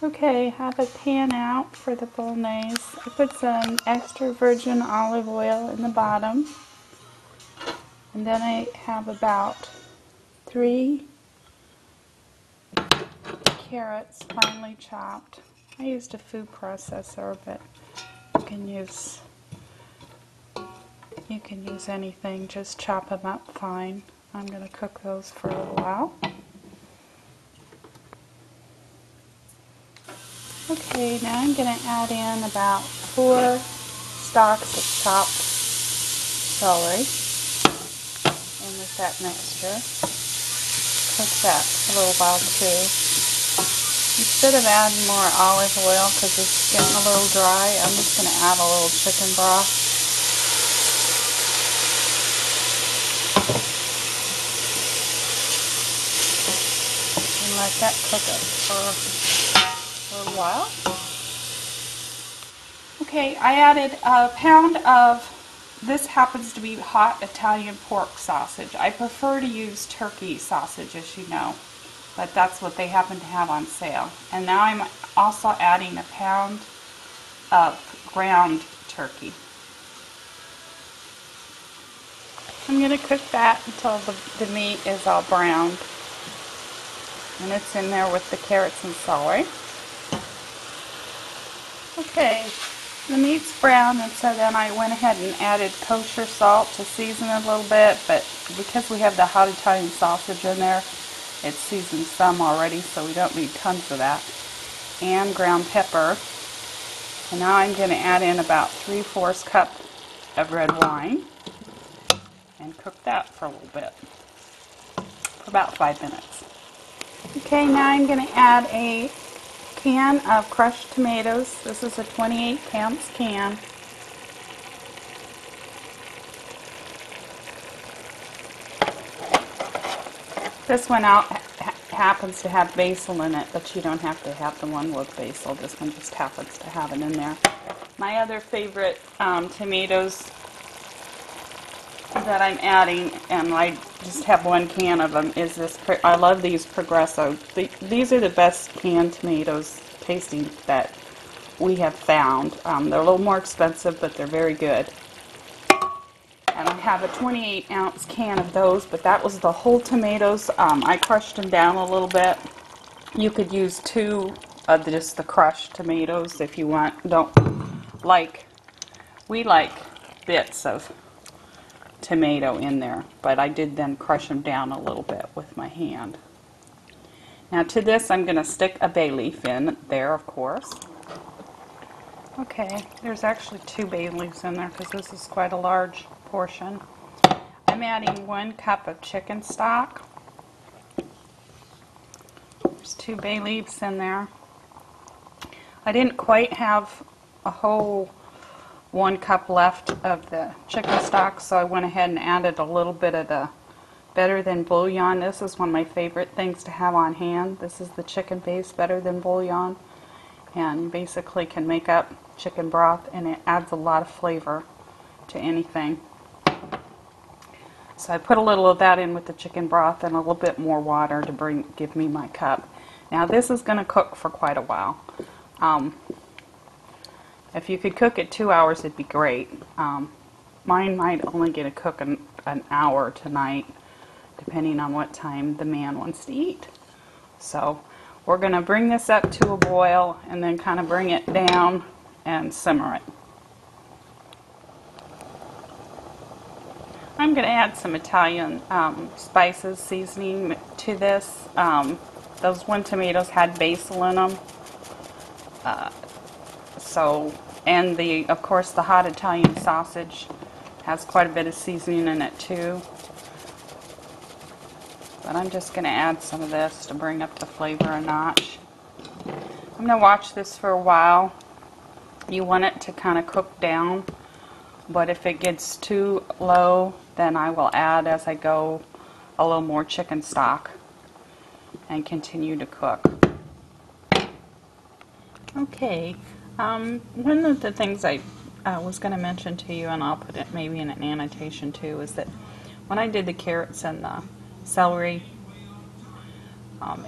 Okay, have a pan out for the bolognese. I put some extra virgin olive oil in the bottom. And then I have about 3 carrots finely chopped. I used a food processor, but you can use anything. Just chop them up fine. I'm going to cook those for a little while. Okay, now I'm going to add in about 4 stalks of chopped celery in with that mixture. Cook that for a little while too. Instead of adding more olive oil because it's getting a little dry, I'm just going to add a little chicken broth. And let that cook up for a little while. Okay, I added a pound of, this happens to be hot Italian pork sausage. I prefer to use turkey sausage, as you know, but that's what they happen to have on sale. And now I'm also adding a pound of ground turkey. I'm going to cook that until the meat is all browned. And it's in there with the carrots and celery. Okay, the meat's brown, and so then I went ahead and added kosher salt to season it a little bit, but because we have the hot Italian sausage in there, it's seasoned some already, so we don't need tons of that. And ground pepper. And now I'm going to add in about 3/4 cup of red wine and cook that for a little bit, for about 5 minutes. Okay, now I'm going to add a can of crushed tomatoes. This is a 28-ounce can. This one happens to have basil in it, but you don't have to have the one with basil. This one just happens to have it in there. My other favorite tomatoes that I'm adding, and I just have 1 can of them, is this. I love these Progresso. These are the best canned tomatoes tasting that we have found. They're a little more expensive, but they're very good. And I have a 28-ounce can of those, but that was the whole tomatoes. I crushed them down a little bit. You could use 2 of just the crushed tomatoes if you want. We like bits of tomato in there, but I did then crush them down a little bit with my hand. Now to this I'm going to stick a bay leaf in there, of course. Okay, there's actually 2 bay leaves in there because this is quite a large portion. I'm adding 1 cup of chicken stock. There's 2 bay leaves in there. I didn't quite have a whole 1 cup left of the chicken stock, so I went ahead and added a little bit of the Better Than bouillon. This is one of my favorite things to have on hand. This is the chicken base Better Than bouillon, and basically can make up chicken broth, and it adds a lot of flavor to anything. So I put a little of that in with the chicken broth and a little bit more water to give me my cup. Now this is going to cook for quite a while. If you could cook it 2 hours, it'd be great. Mine might only get to cook an hour tonight, depending on what time the man wants to eat. So we're going to bring this up to a boil and then kind of bring it down and simmer it. I'm going to add some Italian spices, seasoning to this. Those 1 tomatoes had basil in them. And of course the hot Italian sausage has quite a bit of seasoning in it too. But I'm just going to add some of this to bring up the flavor a notch. I'm going to watch this for a while. You want it to kind of cook down, but if it gets too low, then I will add, as I go, a little more chicken stock and continue to cook. Okay, one of the things I was going to mention to you, and I'll put it maybe in an annotation too, is that when I did the carrots and the celery,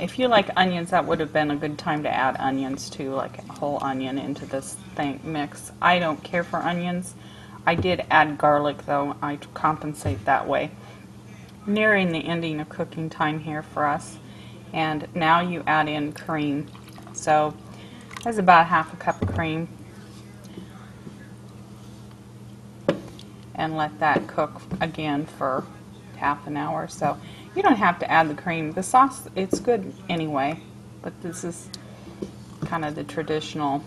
If you like onions, that would have been a good time to add onions too, like a whole onion into this thing mix. I don't care for onions. I did add garlic though. I compensate that way. Nearing the ending of cooking time here for us. And now you add in cream. So there's about half a cup of cream. And let that cook again for half an hour or so. You don't have to add the cream. The sauce, it's good anyway, but this is kind of the traditional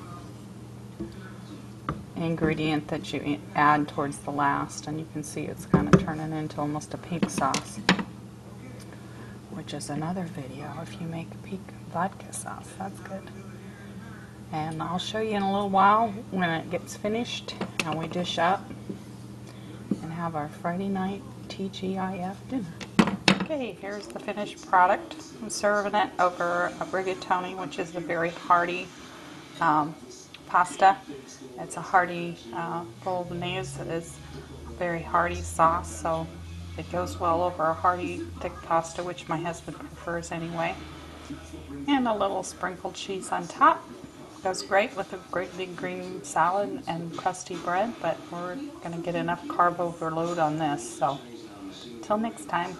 ingredient that you add towards the last, and you can see it's kind of turning into almost a pink sauce, which is another video if you make a pink vodka sauce. That's good. And I'll show you in a little while when it gets finished and we dish up and have our Friday night TGIF dinner. Okay, here's the finished product. I'm serving it over a rigatoni, which is a very hearty pasta. It's a hearty Bolognese. It is a very hearty sauce, so it goes well over a hearty, thick pasta, which my husband prefers anyway. And a little sprinkled cheese on top. Goes great with a great big green salad and crusty bread, but we're going to get enough carb overload on this. So, till next time.